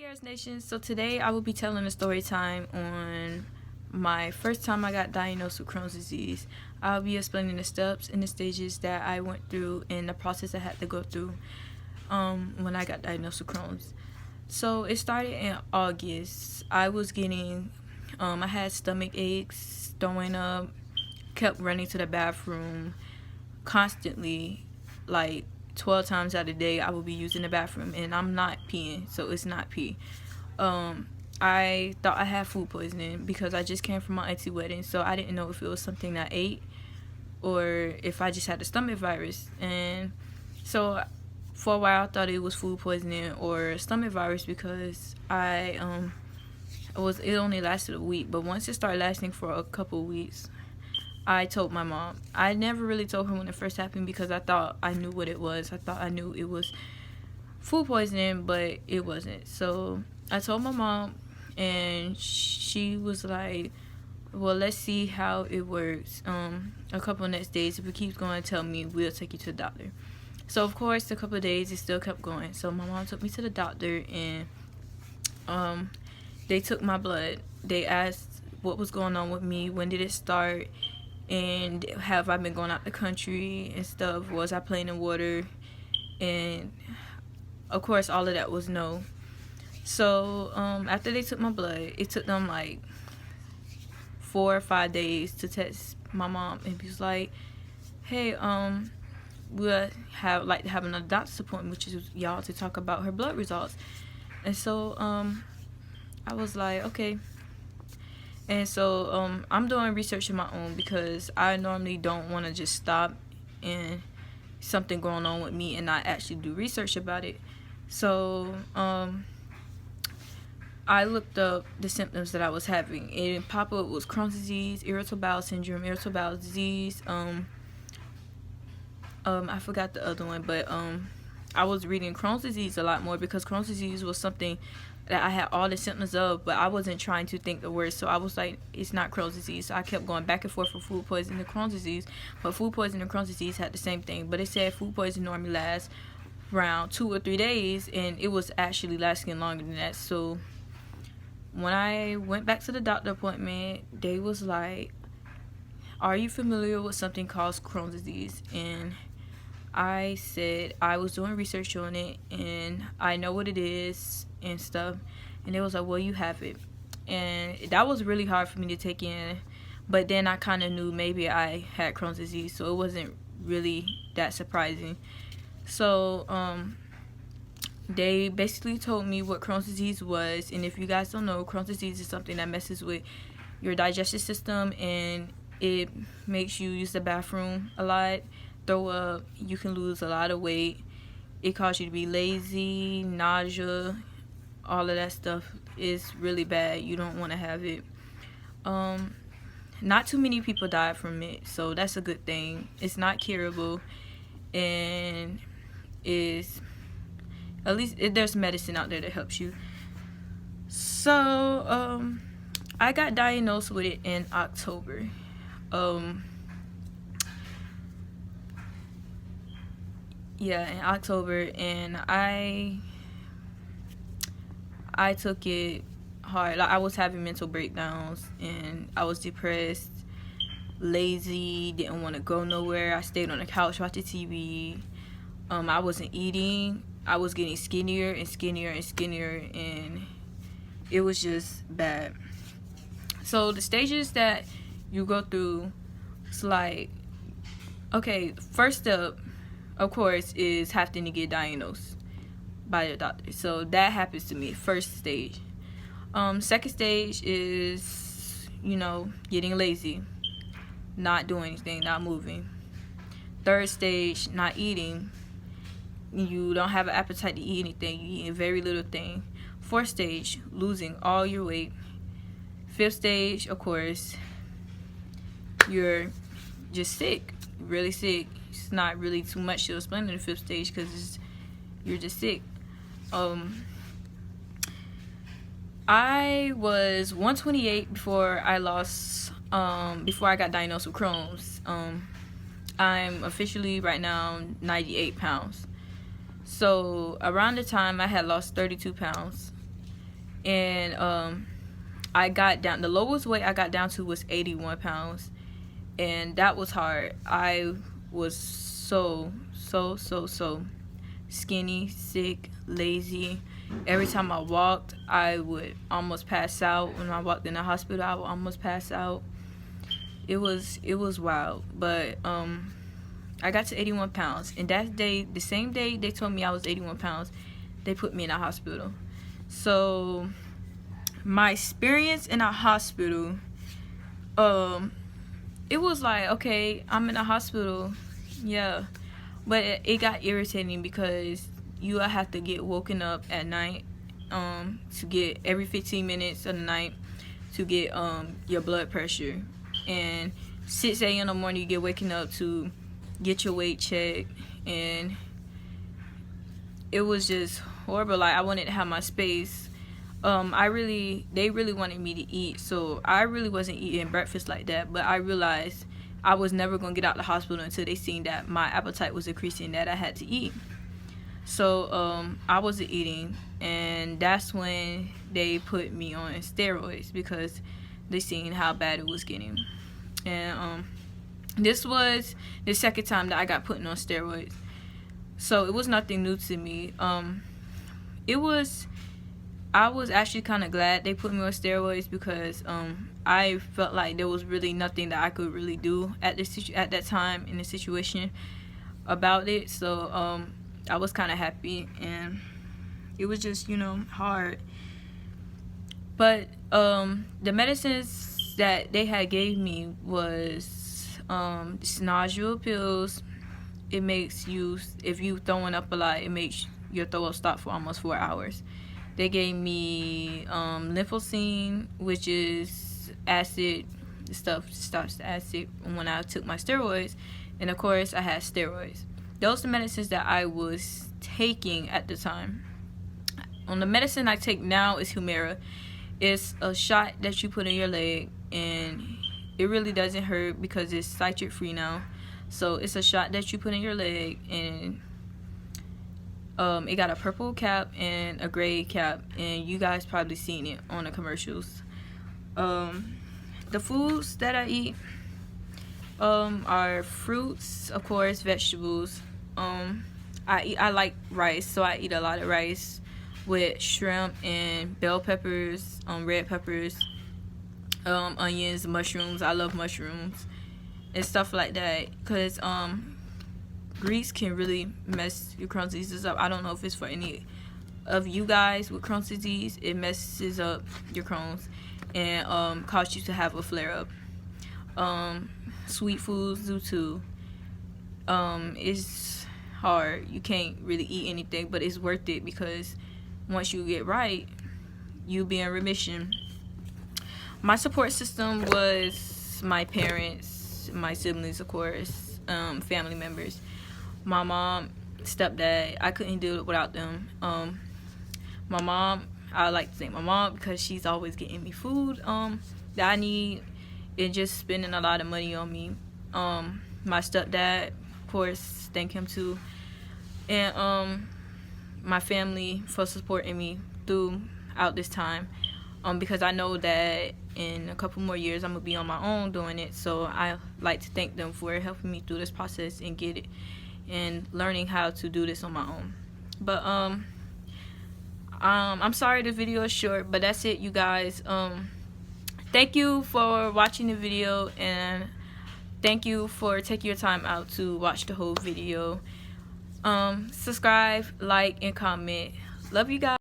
Ears Nation. So today I will be telling a story time on my first time I got diagnosed with Crohn's disease. I'll be explaining the steps and the stages that I went through and the process I had to go through when I got diagnosed with Crohn's. So it started in August. I was getting, I had stomach aches, throwing up, kept running to the bathroom constantly, like 12 times out of the day. I would be using the bathroom, and I'm not peeing, so it's not pee. I thought I had food poisoning because I just came from my auntie wedding, so I didn't know if it was something I ate or if I just had the stomach virus. And so for a while I thought it was food poisoning or stomach virus because it only lasted a week. But once it started lasting for a couple weeks, I told my mom. I never really told her when it first happened because I thought I knew what it was. I thought I knew it was food poisoning, but it wasn't. So I told my mom, and she was like, well, let's see how it works. A couple of next days, if it keeps going, tell me, we'll take you to the doctor. So of course, a couple of days, it still kept going. So my mom took me to the doctor, and they took my blood. They asked what was going on with me, when did it start, and have I been going out the country and stuff, was I playing in water, and of course all of that was no. So after they took my blood, it took them like 4 or 5 days to text my mom, and he was like, hey, we'll like to have another doctor's appointment, which is y'all, to talk about her blood results. And so I was like, okay. And so I'm doing research of my own because I normally don't want to just stop and something going on with me and not actually do research about it. So I looked up the symptoms that I was having. It popped up was Crohn's disease, irritable bowel syndrome, irritable bowel disease. I forgot the other one, but I was reading Crohn's disease a lot more because Crohn's disease was something that I had all the symptoms of, but I wasn't trying to think the worst. So I was like, it's not Crohn's disease. So I kept going back and forth from food poisoning to Crohn's disease, but food poisoning and Crohn's disease had the same thing. But it said food poisoning normally lasts around 2 or 3 days, and it was actually lasting longer than that. So when I went back to the doctor appointment, they was like, are you familiar with something called Crohn's disease? And I said I was doing research on it and I know what it is and stuff. And they was like, well, you have it. And that was really hard for me to take in, but then I kind of knew maybe I had Crohn's disease, so it wasn't really that surprising. So they basically told me what Crohn's disease was, and if you guys don't know, Crohn's disease is something that messes with your digestive system, and it makes you use the bathroom a lot, throw up, you can lose a lot of weight, it causes you to be lazy, nausea, all of that stuff is really bad. You don't want to have it. Not too many people died from it, so that's a good thing. It's not curable, and is at least there's medicine out there that helps you. So I got diagnosed with it in October. In October, and I took it hard. Like, I was having mental breakdowns, and I was depressed, lazy, didn't want to go nowhere. I stayed on the couch watching TV. I wasn't eating. I was getting skinnier and skinnier and skinnier, and it was just bad. So the stages that you go through, it's like, okay, first step, of course, is having to get diagnosed by the doctor. So that happens to me, first stage. Second stage is, getting lazy, not doing anything, not moving. Third stage, not eating. You don't have an appetite to eat anything. You eat very little thing. Fourth stage, losing all your weight. Fifth stage, of course, you're just sick, really sick. It's not really too much to explain in the fifth stage because you're just sick. I was 128 before I got diagnosed with Crohn's. I'm officially right now 98 pounds. So around the time I had lost 32 pounds, and I got down. The lowest weight I got down to was 81 pounds, and that was hard. I was so skinny, sick, lazy. Every time I walked, I would almost pass out. When I walked in the hospital, I would almost pass out. It was wild, but I got to 81 pounds, and that day, the same day they told me I was 81 pounds, they put me in a hospital. So my experience in a hospital, it was like, okay, I'm in a hospital, yeah, but it got irritating because you have to get woken up at night, to get every 15 minutes of the night to get your blood pressure, and 6 a.m. in the morning you get waking up to get your weight checked, and it was just horrible. Like, I wanted to have my space. They really wanted me to eat, so I really wasn't eating breakfast like that, but I realized I was never going to get out of the hospital until they seen that my appetite was increasing, that I had to eat. So I wasn't eating, and that's when they put me on steroids because they seen how bad it was getting. And this was the second time that I got put on steroids, so it was nothing new to me. I was actually kind of glad they put me on steroids because I felt like there was really nothing that I could really do at that time in the situation about it. So I was kind of happy, and it was just, hard. But the medicines that they had gave me was nodule pills. It makes you, if you throwing up a lot, it makes your throw up stop for almost 4 hours. They gave me lymphocene, which is acid. Stuff stops the acid when I took my steroids. And of course, I had steroids. Those are the medicines that I was taking at the time. The medicine I take now is Humira. It's a shot that you put in your leg, and it really doesn't hurt because it's citrate free now. So it's a shot that you put in your leg, and it got a purple cap and a gray cap, and you guys probably seen it on the commercials. The foods that I eat are fruits, of course, vegetables. I like rice, so I eat a lot of rice with shrimp and bell peppers, red peppers, onions, mushrooms. I love mushrooms and stuff like that, because grease can really mess your Crohn's disease up. I don't know if it's for any of you guys with Crohn's disease. It messes up your Crohn's and cause you to have a flare up. Sweet foods do too. It's hard. You can't really eat anything, but it's worth it because once you get right, you'll be in remission. My support system was my parents, my siblings, of course, family members. My mom, stepdad, I couldn't do it without them. My mom, I like to thank my mom because she's always getting me food that I need and just spending a lot of money on me. My stepdad, of course, thank him too. And my family for supporting me throughout this time, because I know that in a couple more years I'm gonna be on my own doing it. So I like to thank them for helping me through this process and get it and learning how to do this on my own. But I'm sorry the video is short, but that's it, you guys. Thank you for watching the video, and thank you for taking your time out to watch the whole video. Subscribe, like, and comment. Love you guys.